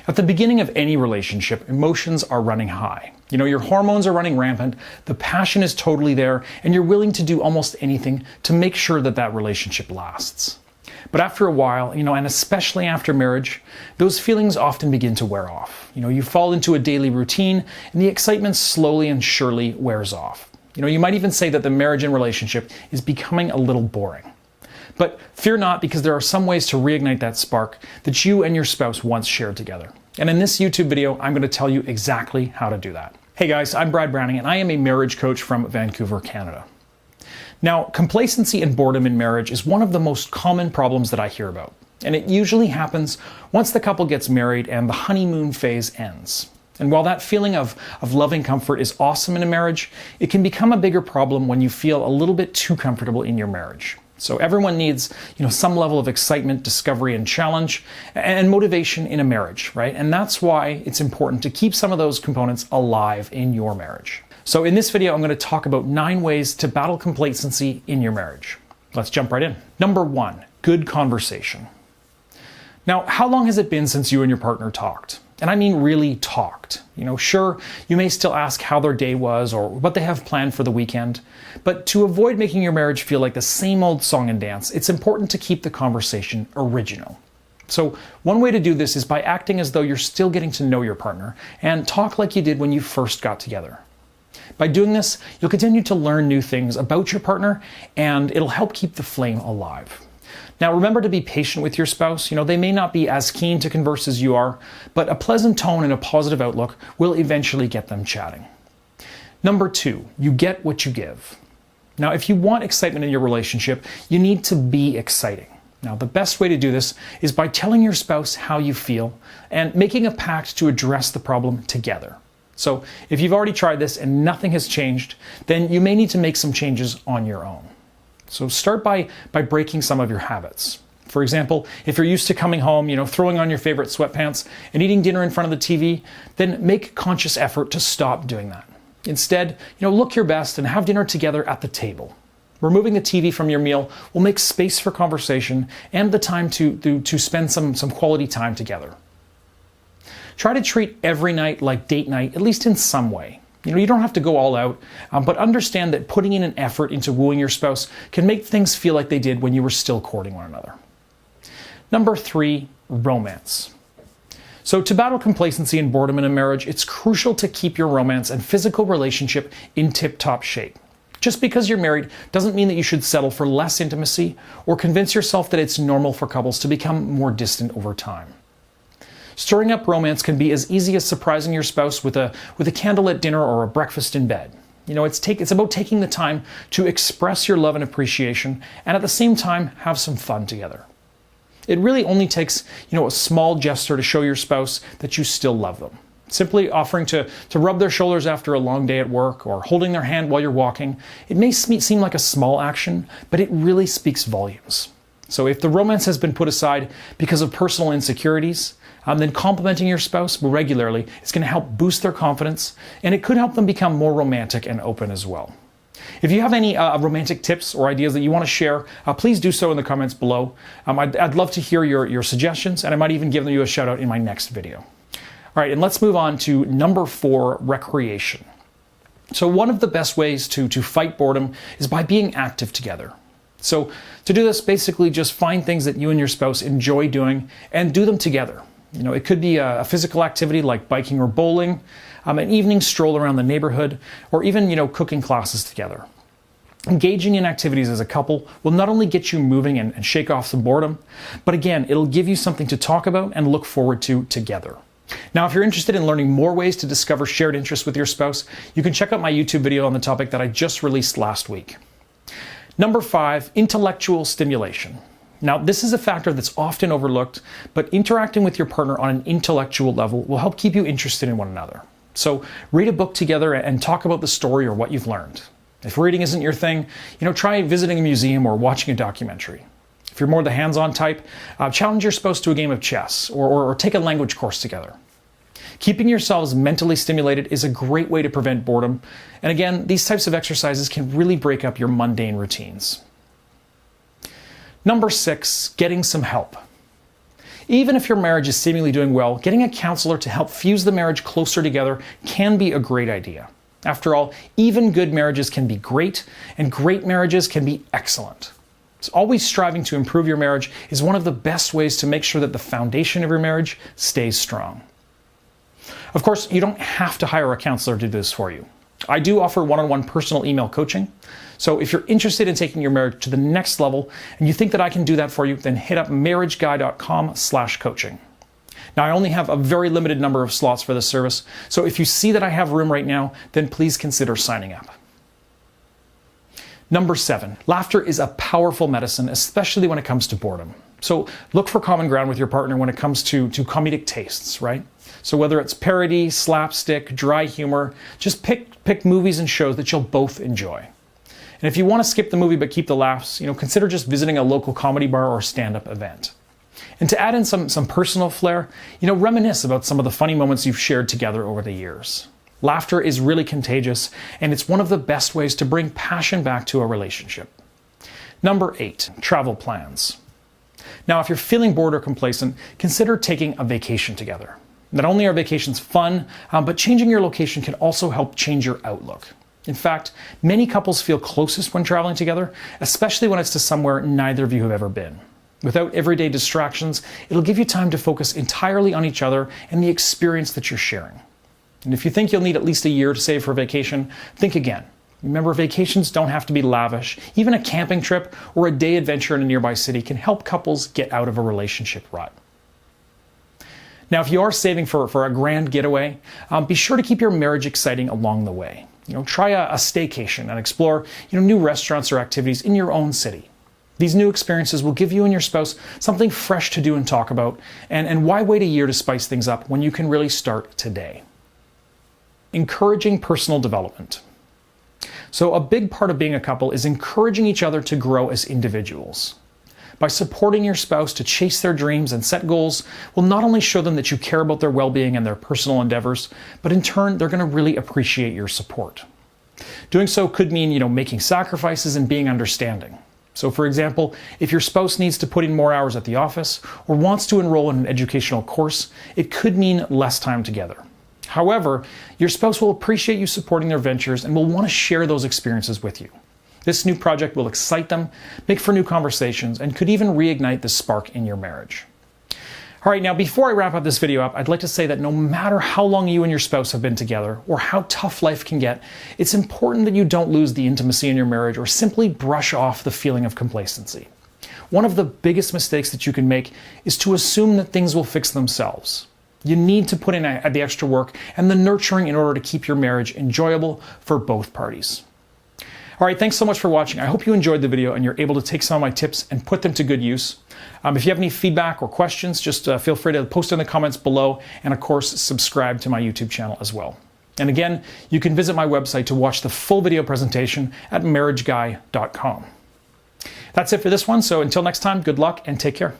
At the beginning of any relationship, emotions are running high. Your hormones are running rampant, the passion is totally there, and you're willing to do almost anything to make sure that that relationship lasts. But after a while, and especially after marriage, those feelings often begin to wear off. You fall into a daily routine, and the excitement slowly and surely wears off. You might even say that the marriage and relationship is becoming a little boring. But fear not, because there are some ways to reignite that spark that you and your spouse once shared together. And in this YouTube video, I'm going to tell you exactly how to do that. Hey guys, I'm Brad Browning, and I am a marriage coach from Vancouver, Canada. Now, complacency and boredom in marriage is one of the most common problems that I hear about. And it usually happens once the couple gets married and the honeymoon phase ends. And while that feeling of loving comfort is awesome in a marriage, it can become a bigger problem when you feel a little bit too comfortable in your marriage. So everyone needs, some level of excitement, discovery, and challenge, and motivation in a marriage, right? And that's why it's important to keep some of those components alive in your marriage. So in this video, I'm going to talk about 9 ways to battle complacency in your marriage. Let's jump right in. Number 1, good conversation. Now, how long has it been since you and your partner talked? And I mean really talked. Sure, you may still ask how their day was or what they have planned for the weekend, but to avoid making your marriage feel like the same old song and dance, it's important to keep the conversation original. So one way to do this is by acting as though you're still getting to know your partner and talk like you did when you first got together. By doing this, you'll continue to learn new things about your partner, and it'll help keep the flame alive. Now, remember to be patient with your spouse. They may not be as keen to converse as you are, but a pleasant tone and a positive outlook will eventually get them chatting. Number 2, you get what you give. Now, if you want excitement in your relationship, you need to be exciting. Now, the best way to do this is by telling your spouse how you feel and making a pact to address the problem together. So if you've already tried this and nothing has changed, then you may need to make some changes on your own. So start by breaking some of your habits. For example, if you're used to coming home, throwing on your favorite sweatpants and eating dinner in front of the TV, then make a conscious effort to stop doing that. Instead, look your best and have dinner together at the table. Removing the TV from your meal will make space for conversation and the time to spend some quality time together. Try to treat every night like date night, at least in some way. You don't have to go all out, but understand that putting in an effort into wooing your spouse can make things feel like they did when you were still courting one another. Number 3, romance. So to battle complacency and boredom in a marriage, it's crucial to keep your romance and physical relationship in tip-top shape. Just because you're married doesn't mean that you should settle for less intimacy or convince yourself that it's normal for couples to become more distant over time. Stirring up romance can be as easy as surprising your spouse with a candle at dinner or a breakfast in bed. It's about taking the time to express your love and appreciation and at the same time have some fun together. It really only takes, a small gesture to show your spouse that you still love them. Simply offering to rub their shoulders after a long day at work or holding their hand while you're walking. It may seem like a small action, but it really speaks volumes. So if the romance has been put aside because of personal insecurities, then complimenting your spouse regularly is going to help boost their confidence, and it could help them become more romantic and open as well. If you have any romantic tips or ideas that you want to share, please do so in the comments below. I'd love to hear your suggestions, and I might even give you a shout out in my next video. All right, and let's move on to number 4, recreation. So one of the best ways to fight boredom is by being active together. So to do this, basically just find things that you and your spouse enjoy doing and do them together. It could be a physical activity like biking or bowling, an evening stroll around the neighborhood, or even, cooking classes together. Engaging in activities as a couple will not only get you moving and shake off some boredom, but again, it'll give you something to talk about and look forward to together. Now, if you're interested in learning more ways to discover shared interests with your spouse, you can check out my YouTube video on the topic that I just released last week. Number 5, intellectual stimulation. Now, this is a factor that's often overlooked, but interacting with your partner on an intellectual level will help keep you interested in one another. So read a book together and talk about the story or what you've learned. If reading isn't your thing, try visiting a museum or watching a documentary. If you're more the hands-on type, challenge your spouse to a game of chess or take a language course together. Keeping yourselves mentally stimulated is a great way to prevent boredom. And again, these types of exercises can really break up your mundane routines. Number 6, getting some help. Even if your marriage is seemingly doing well, getting a counselor to help fuse the marriage closer together can be a great idea. After all, even good marriages can be great, and great marriages can be excellent. So always striving to improve your marriage is one of the best ways to make sure that the foundation of your marriage stays strong. Of course, you don't have to hire a counselor to do this for you. I do offer one-on-one personal email coaching. So if you're interested in taking your marriage to the next level and you think that I can do that for you, then hit up marriageguy.com/coaching. Now, I only have a very limited number of slots for this service, so if you see that I have room right now, then please consider signing up. Number 7, laughter is a powerful medicine, especially when it comes to boredom. So look for common ground with your partner when it comes to comedic tastes, right? So whether it's parody, slapstick, dry humor, just pick movies and shows that you'll both enjoy. And if you want to skip the movie but keep the laughs, consider just visiting a local comedy bar or stand-up event. And to add in some personal flair, reminisce about some of the funny moments you've shared together over the years. Laughter is really contagious, and it's one of the best ways to bring passion back to a relationship. Number 8, travel plans. Now, if you're feeling bored or complacent, consider taking a vacation together. Not only are vacations fun, but changing your location can also help change your outlook. In fact, many couples feel closest when traveling together, especially when it's to somewhere neither of you have ever been. Without everyday distractions, it'll give you time to focus entirely on each other and the experience that you're sharing. And if you think you'll need at least a year to save for a vacation, think again. Remember, vacations don't have to be lavish. Even a camping trip or a day adventure in a nearby city can help couples get out of a relationship rut. Now, if you are saving for a grand getaway, be sure to keep your marriage exciting along the way. Try a staycation and explore new restaurants or activities in your own city. These new experiences will give you and your spouse something fresh to do and talk about, and why wait a year to spice things up when you can really start today? Encouraging personal development. So a big part of being a couple is encouraging each other to grow as individuals. By supporting your spouse to chase their dreams and set goals will not only show them that you care about their well-being and their personal endeavors, but in turn, they're going to really appreciate your support. Doing so could mean, making sacrifices and being understanding. So for example, if your spouse needs to put in more hours at the office or wants to enroll in an educational course, it could mean less time together. However, your spouse will appreciate you supporting their ventures and will want to share those experiences with you. This new project will excite them, make for new conversations, and could even reignite the spark in your marriage. All right, now before I wrap up this video up, I'd like to say that no matter how long you and your spouse have been together or how tough life can get, it's important that you don't lose the intimacy in your marriage or simply brush off the feeling of complacency. One of the biggest mistakes that you can make is to assume that things will fix themselves. You need to put in the extra work and the nurturing in order to keep your marriage enjoyable for both parties. All right, thanks so much for watching. I hope you enjoyed the video and you're able to take some of my tips and put them to good use. If you have any feedback or questions, just feel free to post in the comments below, and of course, subscribe to my YouTube channel as well. And again, you can visit my website to watch the full video presentation at marriageguy.com. That's it for this one, so until next time, good luck and take care.